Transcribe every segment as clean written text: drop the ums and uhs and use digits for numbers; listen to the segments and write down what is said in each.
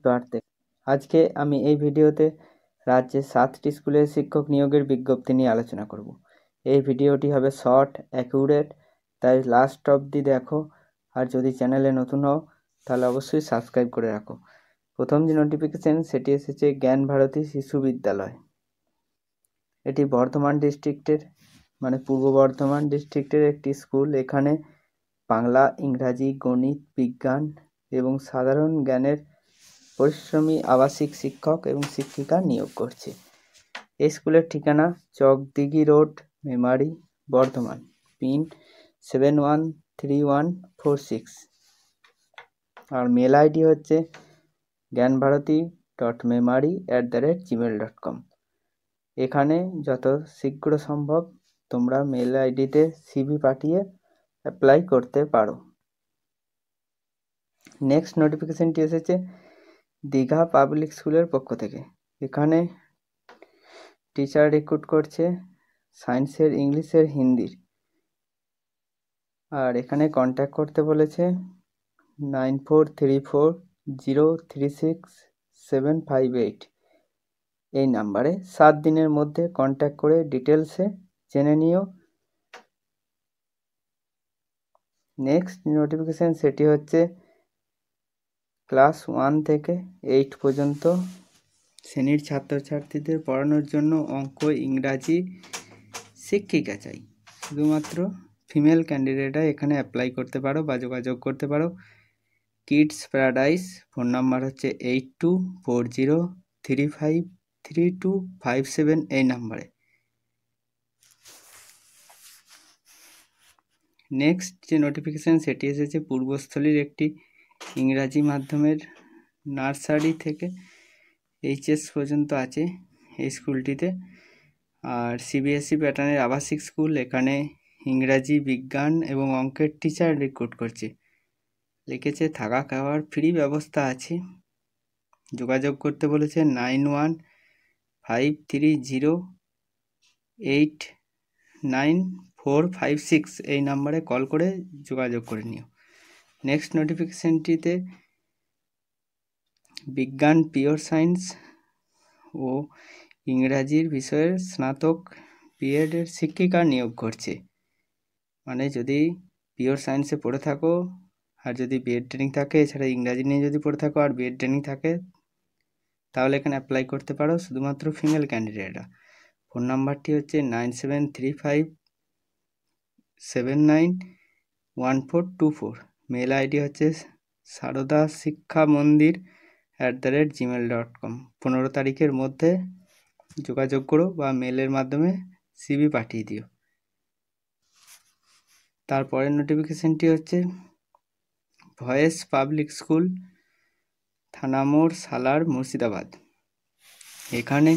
প্রার্থী। আজকে আমি এই ভিডিওতে রাজ্যের 7টি স্কুলের শিক্ষক নিয়োগের বিজ্ঞপ্তি নিয়ে আলোচনা করব। এই ভিডিওটি হবে শর্ট, অ্যাকুরেট, তাই লাস্ট অবধি দেখো। আর যদি চ্যানেলে নতুন হও তাহলে অবশ্যই সাবস্ক্রাইব করে রাখো। প্রথম যে নোটিফিকেশন সেটি এসেছে জ্ঞান ভারতী শিশু বিদ্যালয়। এটি বর্ধমান ডিস্ট্রিক্টের পূর্ব বর্ধমান ডিস্ট্রিক্টের একটি স্কুল। এখানে বাংলা, ইংরাজি, গণিত, বিজ্ঞান এবং সাধারণ জ্ঞানের পরিশ্রমী আবাসিক শিক্ষক এবং শিক্ষিকা নিয়োগ করছে। এই স্কুলের ঠিকানা চকদিঘি রোড, মেমারি, বর্ধমান, পিন 713146। আর মেল আইডি হচ্ছে gyanbharati.memari@gmail.com। এখানে যত শীঘ্র সম্ভব তোমরা মেল আইডিতে সিভি পাঠিয়ে অ্যাপ্লাই করতে পারো। নেক্সট নোটিফিকেশনটি এসেছে দীঘা পাবলিক স্কুলের পক্ষ থেকে। এখানে টিচার রিক্রুট করছে সায়েন্সের, ইংলিশের, হিন্দির। আর এখানে কন্ট্যাক্ট করতে বলেছে 9434036758 এই নাম্বারে। 7 দিনের মধ্যে কন্ট্যাক্ট করে ডিটেলসে জেনে নিও। নেক্সট নোটিফিকেশন সেটি হচ্ছে ক্লাস 1 থেকে 8 পর্যন্ত শ্রেণীর ছাত্রছাত্রীদের পড়ানোর জন্য অঙ্ক, ইংরাজি শিক্ষিকা চাই। শুধুমাত্র ফিমেল ক্যান্ডিডেটরা এখানে অ্যাপ্লাই করতে পারো বা যোগাযোগ করতে পারো। কিডস প্যারাডাইস, ফোন নাম্বার হচ্ছে 8240353257 এই নাম্বারে। নেক্সট যে নোটিফিকেশান সেটি এসেছে পূর্বস্থলীর একটি ইংরাজি মাধ্যমের নার্সারি থেকে এইচএস পর্যন্ত আছে এই স্কুলটিতে। আর সিবিএসই প্যাটার্নের আবাসিক স্কুল। এখানে ইংরাজি, বিজ্ঞান এবং অঙ্কের টিচার রিক্রুট করছে। লিখেছে থাকা খাওয়ার ফ্রি ব্যবস্থা আছে। যোগাযোগ করতে বলেছে 9153089456 এই নাম্বারে কল করে যোগাযোগ করে নিও। নেক্সট নোটিফিকেশনটিতে বিজ্ঞান, পিওর সায়েন্স ও ইংরাজির বিষয়ের স্নাতক বিএডের শিক্ষিকা নিয়োগ করছে। যদি পিওর সায়েন্সে পড়ে থাকো আর যদি বিএড ট্রেনিং থাকে, এছাড়া ইংরাজি নিয়ে যদি পড়ে থাকো আর বিএড ট্রেনিং থাকে তাহলে এখানে অ্যাপ্লাই করতে পারো, শুধুমাত্র ফিমেল ক্যান্ডিডেটরা। ফোন নাম্বারটি হচ্ছে 9735791424। মেল আইডি হচ্ছে sarodashikhamandir@gmail.com। 15 তারিখের মধ্যে যোগাযোগ করো বা মেলের মাধ্যমে সিভি পাঠিয়ে দিও। তারপরের নোটিফিকেশনটি হচ্ছে ভয়েস পাবলিক স্কুল, থানামোড়, সালার, মুর্শিদাবাদ। এখানে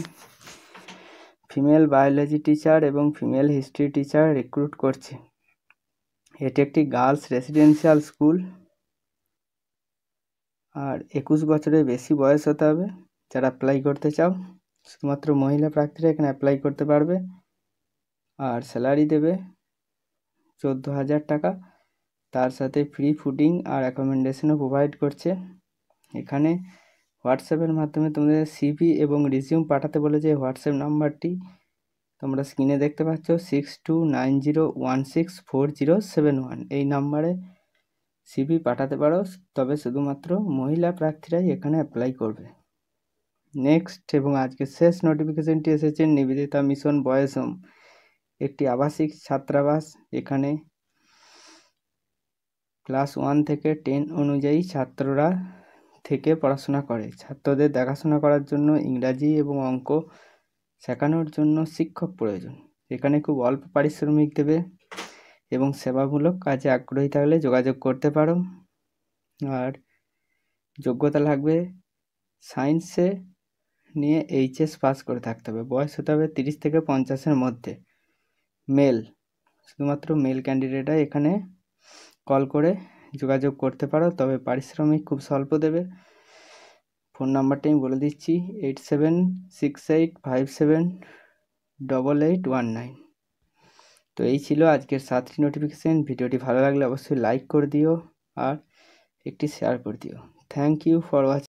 ফিমেল বায়োলজি টিচার এবং ফিমেল হিস্ট্রি টিচার রিক্রুট করছে। এটি একটি গার্লস রেসিডেন্সিয়াল স্কুল। আর 21 বছরের বেশি বয়স হতে হবে যারা অ্যাপ্লাই করতে চাও। শুধুমাত্র মহিলা প্রার্থীরা এখানে অ্যাপ্লাই করতে পারবে। আর স্যালারি দেবে 14,000 টাকা। তার সাথে ফ্রি ফুডিং আর অ্যাকোমোডেশনও প্রোভাইড করছে। এখানে হোয়াটসঅ্যাপের মাধ্যমে তোমাদের সিভি এবং রিজিউম পাঠাতে বলেছে। হোয়াটসঅ্যাপ নাম্বারটি তোমরা স্ক্রিনে দেখতে পাচ্ছ 6290164071। এই নাম্বারে সিভি পাঠাতে পারো, তবে শুধুমাত্র মহিলা প্রার্থীরাই এখানে অ্যাপ্লাই করবে। নেক্সট এবং আজকের শেষ নোটিফিকেশনটি এসেছে নিবেদিতা মিশন বয়েজ হোম, একটি আবাসিক ছাত্রাবাস। এখানে ক্লাস 1 থেকে 10 অনুযায়ী ছাত্ররা থেকে পড়াশোনা করে। ছাত্রদের দেখাশোনা করার জন্য ইংরাজি এবং অঙ্ক শেখানোর জন্য শিক্ষক প্রয়োজন। এখানে খুব অল্প পারিশ্রমিক দেবে এবং সেবামূলক কাজে আগ্রহী থাকলে যোগাযোগ করতে পারো। আর যোগ্যতা লাগবে সায়েন্সে নিয়ে এইচএস পাস করে থাকতে হবে। বয়স হতে হবে 30 থেকে 50-এর মধ্যে। মেল, শুধুমাত্র মেল ক্যান্ডিডেটরা এখানে কল করে যোগাযোগ করতে পারো, তবে পারিশ্রমিক খুব স্বল্প দেবে। ফোন নাম্বারটা আমি বলে দিচ্ছি 8768578819। তো এই ছিল আজকের 7টি নোটিফিকেশান। ভিডিওটি ভালো লাগলে অবশ্যই লাইক করে দিও আর একটি শেয়ার করে দিও। Thank you for watching.